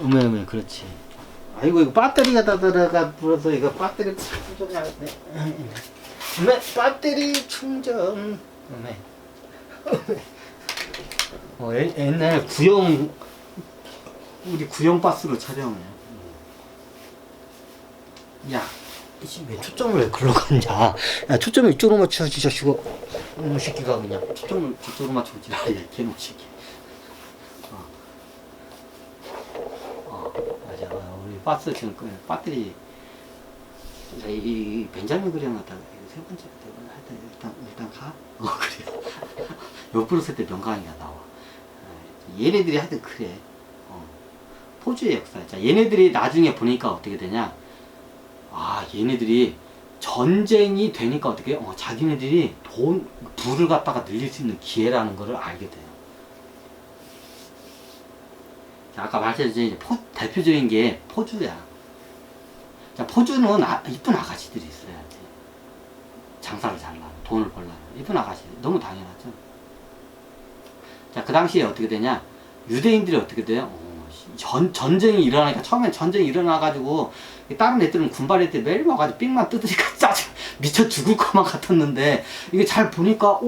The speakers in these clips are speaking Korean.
어메 그렇지. 아이고 이거 배터리가 다 들어가 불어서 이거 배터리 충전해야겠네. 어메 배터리 충전. 어메. 옛날 구형 우리 구형 바스로 촬영해. 야, 이씨 왜 초점을 왜 글로 갔냐? 야, 초점을 이쪽으로 맞춰야지 자식아. 이놈 새끼가 그냥 초점을 저쪽으로 맞춰보지. 야, 개놈 새끼. 맞아. 우리 바스 지금 배터리 이 벤자민 그려놨다. 세 번째 일단 가. 그래. 옆으로 쓸 때 명강이가 나와. 얘네들이 하여튼 그래. 포주의 역사. 자, 얘네들이 나중에 보니까 어떻게 되냐? 아, 얘네들이 전쟁이 되니까 어떻게 해요? 자기네들이 부를 갖다가 늘릴 수 있는 기회라는 것을 알게 돼요. 자, 아까 말씀드린 대표적인 게 포주야. 자, 포주는 이쁜 아가씨들이 있어야지. 장사를 잘하면, 돈을 벌려면. 이쁜 아가씨. 너무 당연하죠. 자, 그 당시에 어떻게 되냐? 유대인들이 어떻게 돼요? 전쟁이 일어나니까, 처음엔 전쟁이 일어나가지고, 다른 애들은 군발 애들 매일 와가지고 삑만 뜯으니까 짜증, 미쳐 죽을 것만 같았는데, 이게 잘 보니까,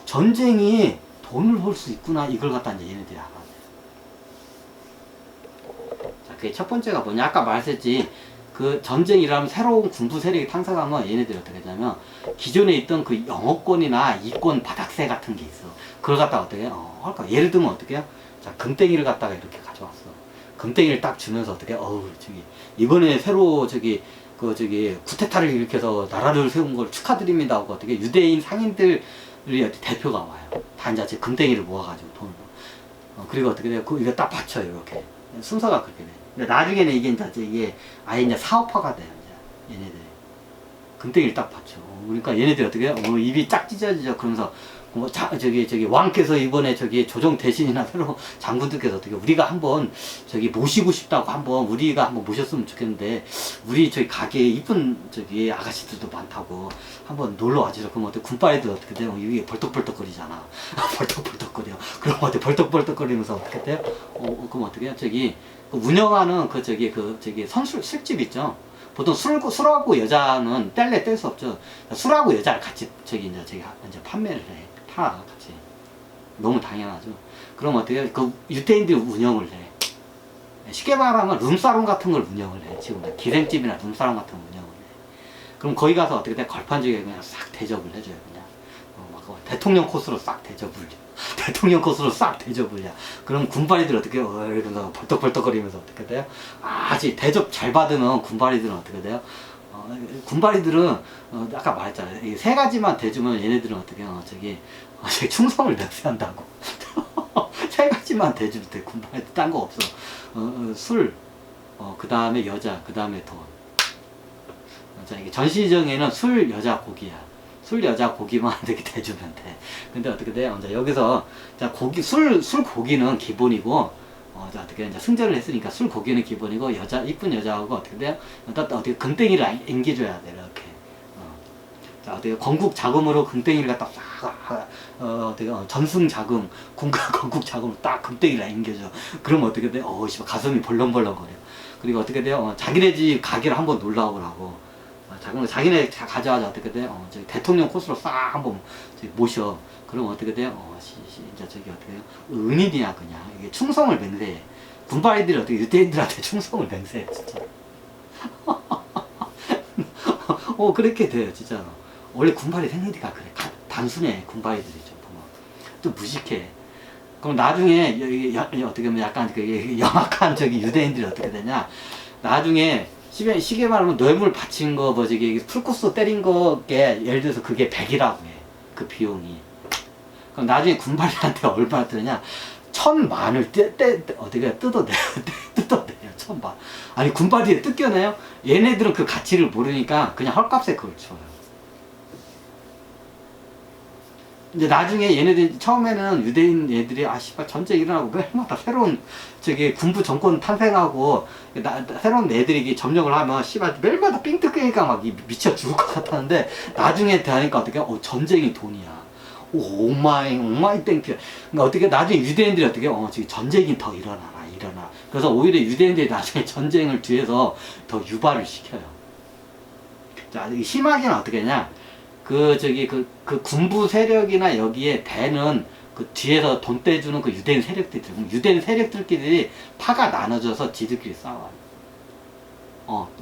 전쟁이 돈을 벌 수 있구나. 이걸 갖다 이제 얘네들이 알아요. 자, 그게 첫 번째가 뭐냐? 아까 말했지. 그 전쟁이 일어나면 새로운 군부 세력이 탄생하면 얘네들이 어떻게 하냐면, 기존에 있던 그 영어권이나 이권 바닥세 같은 게 있어. 그걸 갖다가 어떻게 해요? 예를 들면 어떻게 해요? 자, 금땡이를 갖다가 이렇게 가져왔어. 금땡이를 딱 주면서 어떻게, 이번에 새로 쿠데타를 일으켜서 나라를 세운 걸 축하드립니다 하고 어떻게 유대인 상인들이 대표가 와요. 다 이제 금땡이를 모아가지고 돈을. 그리고 어떻게 돼요? 이거 딱 받쳐요, 이렇게. 순서가 그렇게 돼. 근데 나중에는 이게 아예 이제 사업화가 돼요, 이제. 얘네들이. 금땡이를 딱 받쳐. 그러니까 얘네들이 어떻게 해요? 입이 짝 찢어지죠. 그러면서 왕께서 이번에 조정 대신이나 새로 장군들께서 어떻게 우리가 한번 모시고 싶다고 우리가 한번 모셨으면 좋겠는데 우리 가게에 이쁜 아가씨들도 많다고 한번 놀러 와주죠. 그럼 어떻게 군바이들 어떻게 돼요? 이게 벌떡벌떡거리잖아. 벌떡벌떡거려. 그럼 어떻게 벌떡벌떡거리면서 어떻게 돼요? 그럼 어떻게 해요? 운영하는 술집 있죠. 보통 술하고 여자는 뗄 수 없죠. 술하고 여자를 같이 이제 판매를 해. 같이. 너무 당연하죠. 그럼 어떻게 해? 그 유태인들이 운영을 해. 쉽게 말하면 룸사롱 같은 걸 운영을 해. 지금 기생집이나 룸사롱 같은 걸 운영을 해. 그럼 거기 가서 어떻게 돼? 걸판지게 그냥 싹 대접을 해줘요. 그냥. 대통령 코스로 싹 대접을 해. 대통령 코스로 싹 대접을 해. 그럼 군바리들 어떻게 해요? 이러면서 벌떡벌떡거리면서 어떻게 돼요? 아직 대접 잘 받으면 군바리들은 어떻게 돼요? 군바리들은 아까 말했잖아요. 이 세 가지만 대주면 얘네들은 어떻게 해요? 충성을 맹세한다고. 세 가지만 대주면 돼. 군바리들 딴 거 없어. 술, 그 다음에 여자, 그 다음에 돈. 자, 이게 전시정에는 술, 여자, 고기야. 술, 여자, 고기만 이렇게 대주면 돼. 근데 어떻게 돼요? 여기서 자, 술, 고기는 기본이고. 자, 어떻게 이제 승전을 했으니까 술 고기는 기본이고 이쁜 여자하고 어떻게 돼요? 어떻게 금땡이를 앵겨줘야 돼. 이렇게. 자, 어떻게 건국 자금으로 금땡이를 갖다 어떻게 전승 자금, 건국 자금으로 딱 금땡이를 앵겨줘. 그럼 어떻게 돼? 가슴이 벌렁벌렁거려. 그리고 어떻게 돼요? 자기네 집 가게를 한번 놀러 오라고. 자기네 가져와서 어떻게 돼? 대통령 코스로 싹 한번 모셔. 그럼 어떻게 돼요? 이제 어떻게 해요? 은인이야, 그냥. 이게 충성을 맹세해. 군바이들이 어떻게 유대인들한테 충성을 맹세해, 진짜. 그렇게 돼요, 진짜. 원래 군바이 생리가 그래. 단순해, 군바이들이 좀 보면. 또 무식해. 그럼 나중에, 어떻게 보면 약간 영악한 유대인들이 어떻게 되냐? 나중에, 시계 말하면 뇌물 바친 거, 풀코스 때린 거게, 예를 들어서 그게 100이라고 해. 그 비용이. 그럼 나중에 군발이한테 얼마나 드느냐? 1000만을 어떻게 뜯어내요. 1000만. 아니, 군발이 뜯겨내요? 얘네들은 그 가치를 모르니까 그냥 헐값에 그걸 줘요. 이제 나중에 얘네들, 처음에는 유대인 애들이, 전쟁 일어나고 매일마다 새로운, 군부 정권 탄생하고, 새로운 애들이 점령을 하면, 매일마다 삥 뜯기니까 막 미쳐 죽을 것 같았는데, 나중에 되니까 어떻게, 전쟁이 돈이야. 오마이 땡큐. 그러니까 어떻게, 나중에 유대인들이 어떻게, 전쟁이 더 일어나라. 일어나. 그래서 오히려 유대인들이 나중에 전쟁을 뒤에서 더 유발을 시켜요. 자, 심하게는 어떻게 하냐? 그 군부 세력이나 여기에 대는 그 뒤에서 돈 떼주는 그 유대인 세력들이 있어요. 그럼 유대인 세력들끼리 파가 나눠져서 지들끼리 싸워요.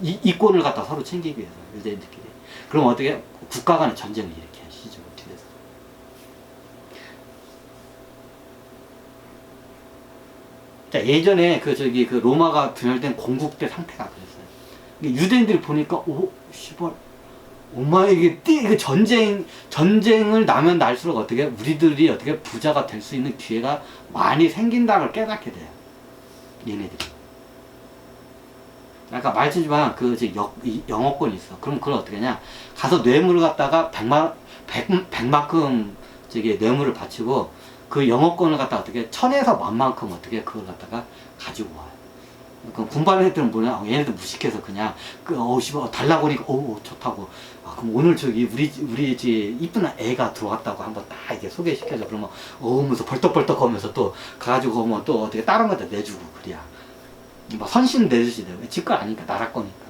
이권을 갖다 서로 챙기기 위해서, 유대인들끼리. 그럼 어떻게? 국가 간의 전쟁을 일으켜요, 시죠, 뒤에서. 자, 예전에 그 로마가 분열된 건국대 상태가 그랬어요. 유대인들이 보니까, 씨발, 엄마, 이게 전쟁을 나면 날수록 어떻게, 우리들이 어떻게 부자가 될 수 있는 기회가 많이 생긴다는 걸 깨닫게 돼요. 얘네들이. 아까 말했지만, 영어권이 있어. 그럼 그걸 어떻게 하냐. 가서 뇌물을 갖다가 100만큼 뇌물을 바치고, 그 영어권을 갖다가 어떻게, 1000에서 10,000만큼 어떻게 그걸 갖다가 가지고 와요. 그 군반 애들은 뭐냐, 얘네들 무식해서 그냥, 달라고 하니까, 좋다고. 그럼 오늘 우리 이쁜 애가 들어왔다고 한번 딱 이렇게 소개시켜줘. 그러면, 하면서 벌떡벌떡 하면서 또, 가가지고 오면 또 어떻게 다른 것도 내주고, 그래야. 뭐 선신 내주시 돼요. 지거 아니까, 나라 거니까.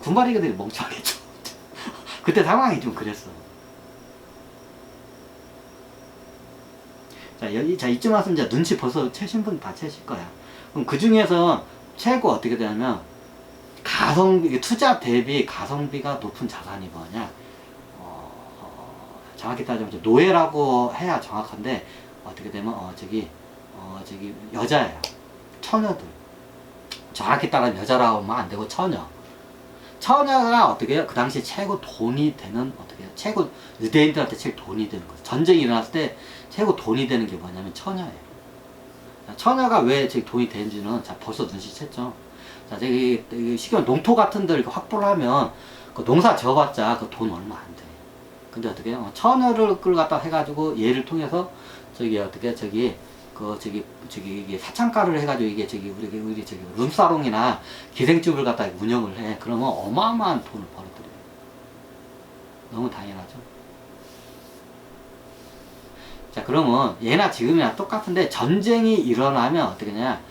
군바리기들이 멍청하겠죠. 그때 상황이 좀 그랬어. 자, 이쯤 와서 이제 눈치 벌써 채신 분 다 채실 거야. 그럼 그 중에서 최고 어떻게 되냐면, 투자 대비 가성비가 높은 자산이 뭐냐? 정확히 따지면 노예라고 해야 정확한데, 어떻게 되면, 여자예요. 처녀들. 정확히 따라 여자라고 하면 안 되고, 처녀. 처녀가 어떻게 해요? 그 당시 최고 돈이 되는, 어떻게 해요? 최고, 유대인들한테 제일 돈이 되는 거예요. 전쟁이 일어났을 때 최고 돈이 되는 게 뭐냐면 처녀예요. 처녀가 왜 돈이 되는지는, 자, 벌써 눈치챘죠. 자, 시경 농토 같은 데 이렇게 확보를 하면, 그 농사 지어봤자 그 돈 얼마 안 돼. 근데 어떻게 해요? 처녀를 갖다 해가지고 얘를 통해서, 이게 사창가를 해가지고 우리 룸사롱이나 기생집을 갖다 운영을 해. 그러면 어마어마한 돈을 벌어들여요. 너무 당연하죠. 자, 그러면 얘나 지금이랑 똑같은데 전쟁이 일어나면 어떻게 하냐?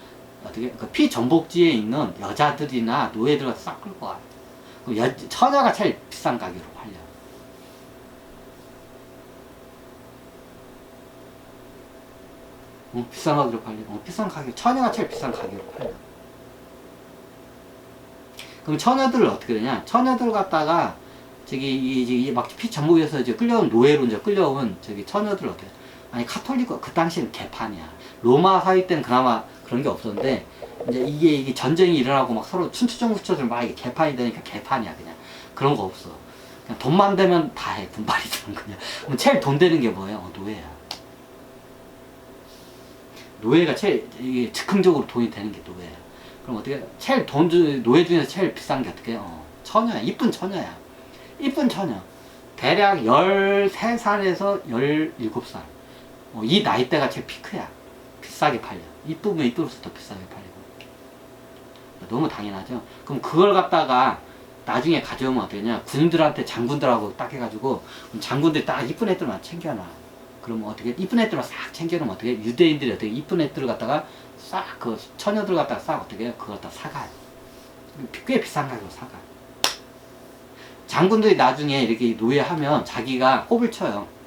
그 피전복지에 있는 여자들이나 노예들을 싹 끌고 와요. 그럼 처녀가 제일 비싼 가격으로 팔려요. 비싼 가격으로 팔려. 비싼 가격. 처녀가 제일 비싼 가격으로 팔려. 그럼 처녀들을 어떻게 되냐? 처녀들 갖다가 막 피전복에서 끌려온 노예로 끌려온 처녀들 어떻게? 아니, 카톨릭 그 당시에는 개판이야. 로마 사회 때는 그나마 그런 게 없었는데, 이제 이게 전쟁이 일어나고 막 서로 춘추전국처럼 막 이게 개판이 되니까 개판이야, 그냥. 그런 거 없어. 그냥 돈만 되면 다 해, 군발이들은 그냥. 그럼 제일 돈 되는 게 뭐예요? 노예야. 노예가 제일, 이게 즉흥적으로 돈이 되는 게 노예야. 그럼 어떻게, 노예 중에서 제일 비싼 게 어떻게, 처녀야. 이쁜 처녀야. 이쁜 처녀. 대략 13살에서 17살. 이 나이대가 제일 피크야. 비싸게 팔려. 이쁘면 이쁠수록 더 비싸게 팔리고. 너무 당연하죠. 그럼 그걸 갖다가 나중에 가져오면 어떠냐? 군인들한테 장군들하고 딱 해가지고, 장군들이 딱 이쁜 애들만 챙겨놔. 그러면 어떻게, 이쁜 애들만 싹 챙겨놓으면 어떻게, 유대인들이 어떻게 이쁜 애들을 갖다가 싹, 처녀들 갖다가 싹 어떻게, 그걸 갖다 사가요. 꽤 비싼 가격으로 사가. 장군들이 나중에 이렇게 노예하면 자기가 꼽을 쳐요.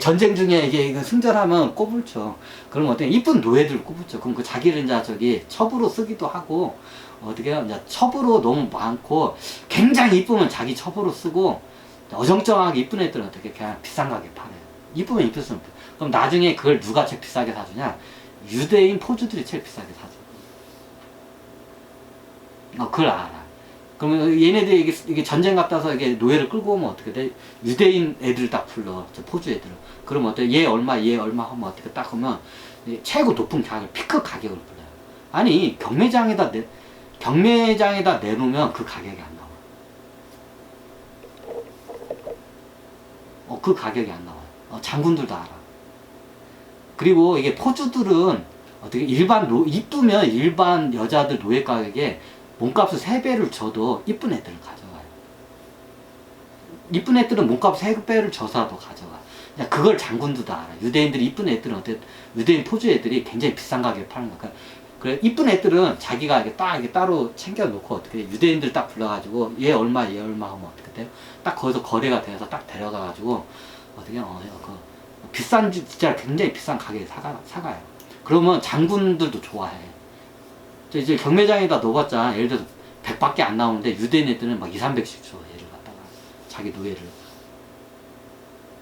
전쟁 중에 이게 승전하면 꼽을 쳐. 그럼 어떻게 이쁜 노예들 꼽을 쳐. 그럼 자기를 이제 첩으로 쓰기도 하고, 어떻게 이제 첩으로 너무 많고, 굉장히 이쁘면 자기 첩으로 쓰고, 어정쩡하게 이쁜 애들은 어떻게 그냥 비싼 가격에 팔아요. 이쁘면 이쁠수록. 그럼 나중에 그걸 누가 제일 비싸게 사주냐? 유대인 포주들이 제일 비싸게 사줘. 그걸 알아. 그러면 얘네들이 이게 전쟁 갔다서 이게 노예를 끌고 오면 어떻게 돼? 유대인 애들 딱 불러. 포주 애들을. 그러면 어떻게, 얘 얼마 하면 어떻게 딱 하면 최고 높은 가격, 피크 가격을 불러요. 아니, 경매장에다 내놓으면 그 가격이 안 나와. 그 가격이 안 나와요. 장군들도 알아. 그리고 이게 포주들은 어떻게 이쁘면 일반 여자들 노예 가격에 몸값을 3배를 줘도 이쁜 애들을 가져가요. 이쁜 애들은 몸값 3배를 줘서라도 가져가. 그걸 장군도 다 알아. 유대인들이 이쁜 애들은 어때? 유대인 포주 애들이 굉장히 비싼 가격에 파는 거야. 그래 이쁜 애들은 자기가 이게 딱 이게 따로 챙겨놓고 어떻게 유대인들 딱 불러가지고 얘 얼마 하면 어떻게 돼요? 딱 거기서 거래가 돼서 딱 데려가가지고 어떻게 비싼 진짜 굉장히 비싼 가격에 사가요. 그러면 장군들도 좋아해. 이제 경매장에다 넣어봤자 예를 들어서 100밖에 안 나오는데 유대인 애들은 막 2, 300씩 줘. 얘를 갖다가 자기 노예를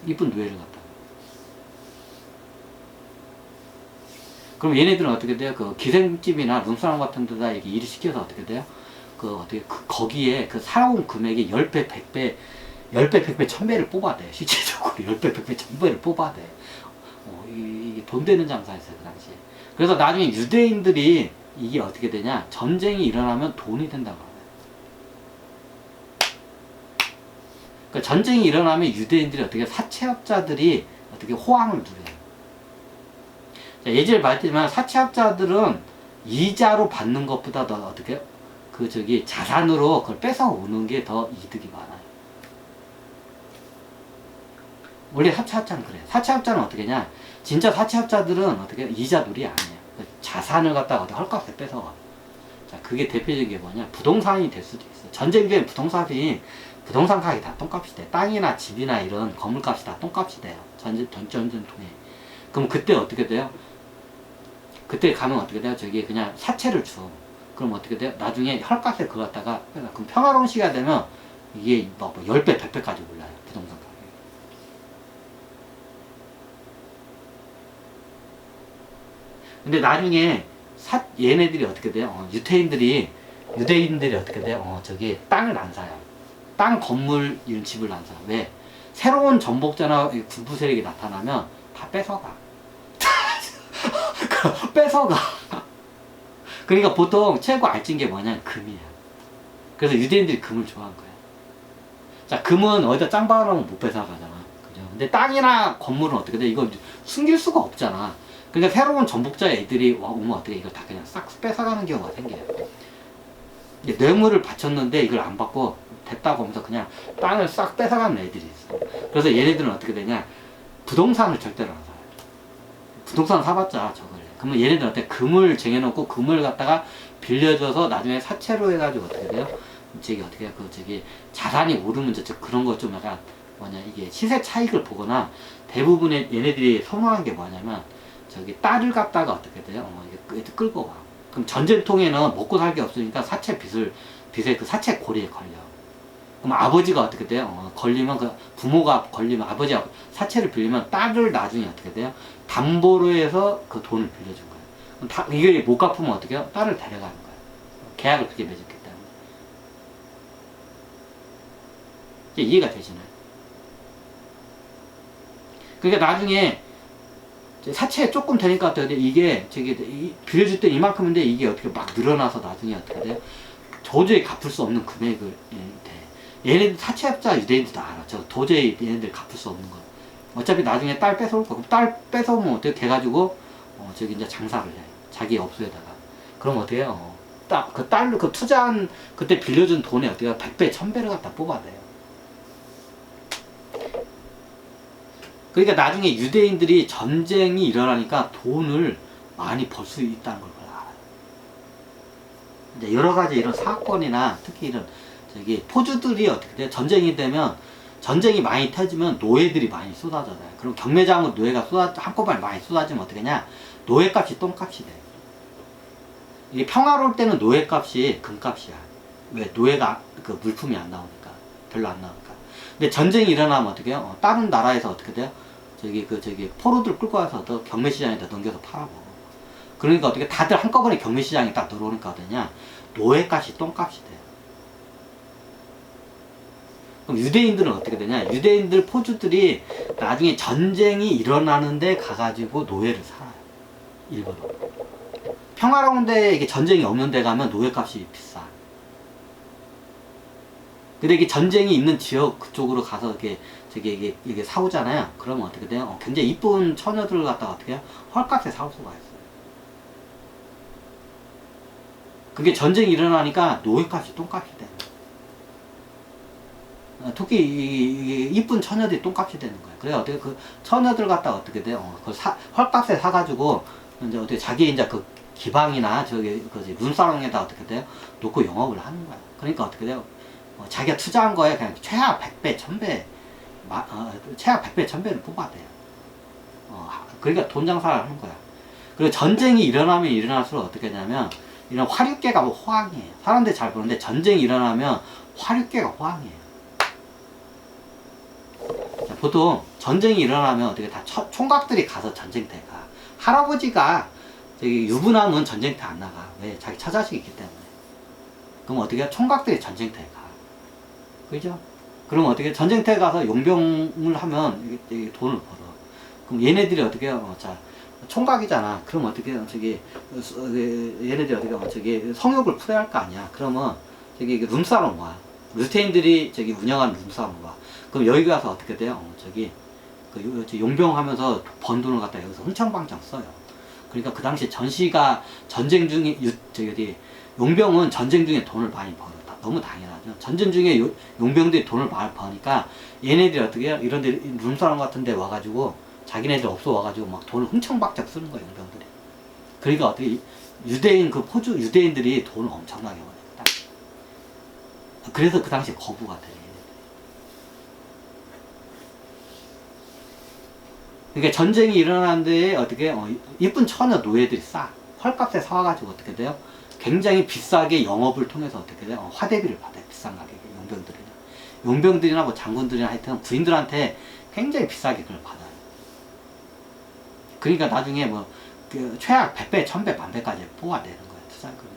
이쁜 노예를 갖다가. 그럼 얘네들은 어떻게 돼요? 그 기생집이나 룸사롱 같은 데다 이렇게 일을 시켜서 어떻게 돼요? 거기에 그 살아온 금액이 10배, 100배, 10배, 100배, 1000배를 뽑아대. 실질적으로 10배, 100배, 1000배를 뽑아대. 이게 돈 되는 장사였어요, 그 당시에. 그래서 나중에 유대인들이 이게 어떻게 되냐? 전쟁이 일어나면 돈이 된다고 하요. 그러니까 전쟁이 일어나면 유대인들이 어떻게 사채업자들이 어떻게 호황을 누려요. 자, 예전에 말했지만 사채업자들은 이자로 받는 것보다 더 어떻게 자산으로 그걸 뺏어 오는 게 더 이득이 많아요. 원래 사채업자는 그래요. 사채업자는 어떻게 냐? 진짜 사채업자들은 어떻게 이자 놀이 아니에요. 자산을 갖다가 어디 헐값에 뺏어가. 자, 그게 대표적인 게 뭐냐? 부동산이 될 수도 있어. 전쟁 중에 부동산 가격이 다 똥값이 돼. 땅이나 집이나 이런 건물값이 다 똥값이 돼요. 전쟁 통에. 그럼 그때 어떻게 돼요? 그때 가면 어떻게 돼요? 그냥 사채를 줘. 그럼 어떻게 돼요? 나중에 헐값에 그거 갖다가, 그럼 평화로운 시기가 되면 이게 뭐 10배, 100배까지 올라요. 부동산 가격이. 근데 나중에 얘네들이 어떻게 돼요? 유대인들이 어떻게 돼요? 땅을 안 사요. 땅, 건물, 이런 집을 안 사요. 왜? 새로운 전복자나 군부 세력이 나타나면 다 뺏어가. 뺏어가. 그러니까 보통 최고 알찐 게 뭐냐? 금이에요. 그래서 유대인들이 금을 좋아한 거예요. 자, 금은 어디다 짱 박아놓으면 못 뺏어가잖아. 그죠? 근데 땅이나 건물은 어떻게 돼? 이거 숨길 수가 없잖아. 그러니까 새로운 전복자 애들이 오면 어떻게 이걸 다 그냥 싹 뺏어가는 경우가 생겨요. 뇌물을 바쳤는데 이걸 안 받고 됐다고 하면서 그냥 땅을 싹 뺏어가는 애들이 있어. 그래서 얘네들은 어떻게 되냐? 부동산을 절대로 안 사요. 부동산 사봤자 저걸. 그러면 얘네들은 어떻게 금을 쟁여놓고 금을 갖다가 빌려줘서 나중에 사채로 해가지고 어떻게 돼요? 자산이 오르면 그런 거 좀 약간 이게 시세 차익을 보거나 대부분의 얘네들이 선호하는 게 뭐냐면 딸을 갖다가 어떻게 돼요? 이게 끌고 와. 그럼 전쟁통에는 먹고 살 게 없으니까 빚에 그 사채 고리에 걸려. 그럼 아버지가 어떻게 돼요? 걸리면 부모가 걸리면 아버지가 사채를 빌리면 딸을 나중에 어떻게 돼요? 담보로 해서 그 돈을 빌려준 거예요. 그럼 이게 못 갚으면 어떻게 해요? 딸을 데려가는 거예요. 계약을 그렇게 맺었기 때문에. 이제 이해가 되시나요? 그러니까 나중에 사채 조금 되니까 어떻게 돼? 이게 빌려줄 때 이만큼인데 이게 어떻게 막 늘어나서 나중에 어떻게 돼요? 도저히 갚을 수 없는 금액을 돼. 얘네들 사채업자 유대인들도 알아. 도저히 얘네들 갚을 수 없는 거. 어차피 나중에 딸 뺏어올 거. 딸 뺏어오면 어떻게 돼가지고 이제 장사를 해. 자기 업소에다가. 그럼 어떻게 해요? 그 투자한 그때 빌려준 돈에 어떻게 100배, 1000배를 갖다 뽑아내요. 그러니까 나중에 유대인들이 전쟁이 일어나니까 돈을 많이 벌 수 있다는 걸 알아요. 이제 여러 가지 이런 사건이나 특히 이런 포주들이 어떻게 돼요? 전쟁이 되면 전쟁이 많이 터지면 노예들이 많이 쏟아져요. 그럼 경매장은 노예가 한꺼번에 많이 쏟아지면 어떻게 하냐? 노예값이 똥값이 돼. 이게 평화로울 때는 노예값이 금값이야. 왜? 노예가 물품이 안 나오니까. 별로 안 나오니까. 근데 전쟁이 일어나면 어떻게 해요? 다른 나라에서 어떻게 돼요? 포로들 끌고 와서 경매시장에다 넘겨서 팔아먹어. 그러니까 어떻게 다들 한꺼번에 경매시장에 딱 들어오니까 어떠냐? 노예값이 똥값이 돼. 그럼 유대인들은 어떻게 되냐? 유대인들 포주들이 나중에 전쟁이 일어나는데 가가지고 노예를 살아요. 일부러. 평화로운데 이게 전쟁이 없는 데 가면 노예값이 비싸. 근데 이게 전쟁이 있는 지역 그쪽으로 가서 이게 사오잖아요. 그러면 어떻게 돼요? 굉장히 이쁜 처녀들을 갖다가 어떻게 해요? 헐값에 사올 수가 있어요. 그게 전쟁이 일어나니까 노예값이 똥값이 돼요. 특히 이쁜 처녀들이 똥값이 되는 거예요. 그래 어떻게 그 처녀들 갖다가 어떻게 돼요? 그 헐값에 사가지고 이제 어떻게 자기 이제 그 기방이나 저기 그 룸사롱에다 어떻게 돼요? 놓고 영업을 하는 거야. 그러니까 어떻게 돼요? 자기가 투자한 거에 그냥 최하 100배, 1000배, 최하 100배, 1000배를 뽑아대요. 그러니까 돈 장사를 하는 거야. 그리고 전쟁이 일어나면 일어날수록 어떻게 하냐면 이런 화류계가 뭐 호황이에요. 사람들이 잘 보는데 전쟁이 일어나면 화류계가 호황이에요. 자, 보통 전쟁이 일어나면 어떻게 다 총각들이 가서 전쟁터에 가. 할아버지가 저기 유부남은 전쟁터 안 나가. 왜? 자기 처자식이 있기 때문에. 그럼 어떻게 해? 총각들이 전쟁터에 가. 그죠? 그럼 어떻게 전쟁터에 가서 용병을 하면 이게 돈을 벌어. 그럼 얘네들이 어떻게 해요? 자, 총각이잖아. 그럼 어떻게 해요? 저기 얘네들이 어떻게 해요? 저기 성욕을 풀어야 할 거 아니야. 그러면 저기 룸사롱 와. 루테인들이 저기 운영하는 룸사롱 와. 그럼 여기 가서 어떻게 돼요? 저기 그 용병하면서 번 돈을 갖다 여기서 흥청방청 써요. 그러니까 그 당시 전시가 전쟁 중에 저기 어디 용병은 전쟁 중에 돈을 많이 벌어. 너무 당연하죠. 전쟁 중에 용병들이 돈을 많이 버니까 얘네들이 어떻게 해요? 이런 데 룸사롱 같은 데 와가지고 자기네들 없어 와가지고 막 돈을 흥청박짝 쓰는 거예요, 용병들이. 그러니까 어떻게 유대인 그 포주 유대인들이 돈을 엄청나게 벌었다. 그래서 그 당시에 거부가 돼요. 그러니까 전쟁이 일어나는데 어떻게 이쁜 처녀 노예들이 싸 헐값에 사와가지고 어떻게 돼요? 굉장히 비싸게 영업을 통해서 어떻게 돼요? 화대비를 받아요. 비싼 가격에 용병들이나 뭐 장군들이나 하여튼 부인들한테 굉장히 비싸게 그걸 받아요. 그러니까 나중에 뭐 그 최악 100배, 1000배, 1000배까지 뽑아내는 거예요. 투자금이.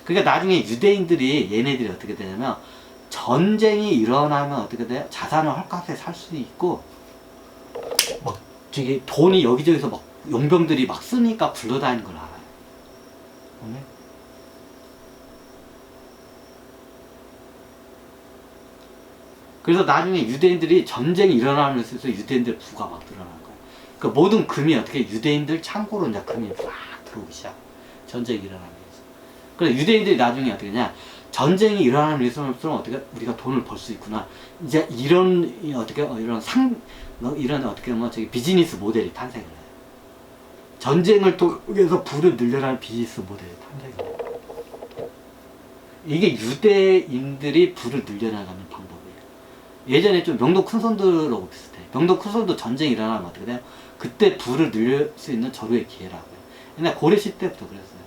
그러니까 나중에 유대인들이 얘네들이 어떻게 되냐면 전쟁이 일어나면 어떻게 돼요? 자산을 헐값에 살 수 있고 막 저기 돈이 여기저기서 막 용병들이 막 쓰니까 굴러다니는 걸 알아요. 네? 그래서 나중에 유대인들이 전쟁이 일어나면서 유대인들 부가 막 늘어나는 거예요. 그 모든 금이 어떻게 유대인들 창고로 이제 금이 막 들어오기 시작. 전쟁이 일어나면서. 그래서 유대인들이 나중에 어떻게 하냐? 전쟁이 일어나는 일수록 어떻게 우리가 돈을 벌 수 있구나. 이제 이런 어떻게 이런 이런 어떻게 보면 저기 비즈니스 모델이 탄생을 해요. 전쟁을 통해서 부를 늘려나는 비즈니스 모델이 탄생을 해요. 이게 유대인들이 부를 늘려나가는 방법이에요. 예전에 좀 명동 큰손들하고 비슷해. 명동 큰손도 전쟁이 일어나면 어떻게 돼요? 그때 부를 늘릴 수 있는 절호의 기회라고요. 옛날 고려시 때부터 그랬어요.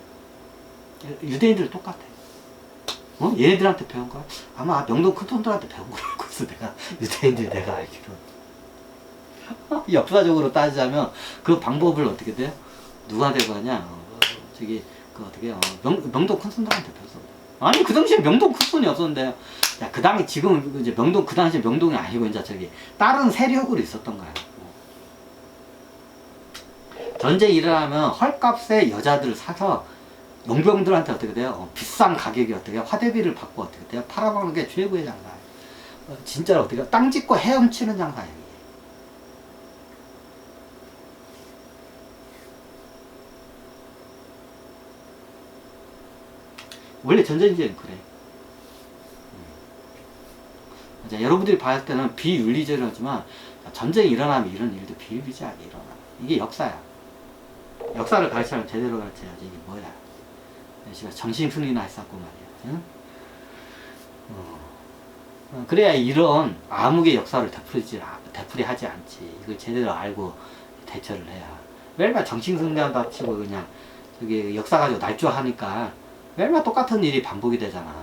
유대인들 똑같아. 얘네들한테 배운 거야? 아마 명동 큰손들한테 배운 거라고 했어. 내가 유대인들이 내가 알기로. 역사적으로 따지자면 그 방법을 어떻게 돼요? 누구한테 배웠냐? 저기 그 어떻게 명동 큰손들한테 배웠어. 아니 그 당시에 명동 큰손이 없었는데, 야, 그 당시 지금 이제 명동 그 당시에 명동이 아니고 이제 저기 다른 세력으로 있었던 거야. 전쟁이 일어나면 헐값에 여자들을 사서 용병들한테 어떻게 돼요? 비싼 가격에 어떻게 화대비를 받고 어떻게 돼요? 팔아먹는 게 최고의 장사예요. 진짜로 어떻게 땅 짓고 헤엄치는 장사예요. 원래 전쟁지는 그래. 자, 여러분들이 봤을 때는 비윤리적이지만 전쟁이 일어나면 이런 일도 비윤리적하게 일어나. 이게 역사야. 역사를 가르치려면 제대로 가르쳐야지. 이게 뭐야? 정신승리나 했었고 말이야. 응? 그래야 이런 암흑의 역사를 되풀이하지 않지. 이걸 제대로 알고 대처를 해야. 매일만 정신승리한다 치고 그냥 저기 역사 가지고 날조하니까 매일만 똑같은 일이 반복이 되잖아.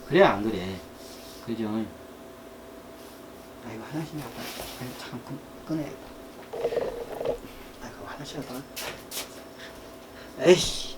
그래 안 그래? 그죠? 나 이거 화장실 갔다 잠깐 꺼내야겠다. 나 이거 화장실 갔다 에이씨.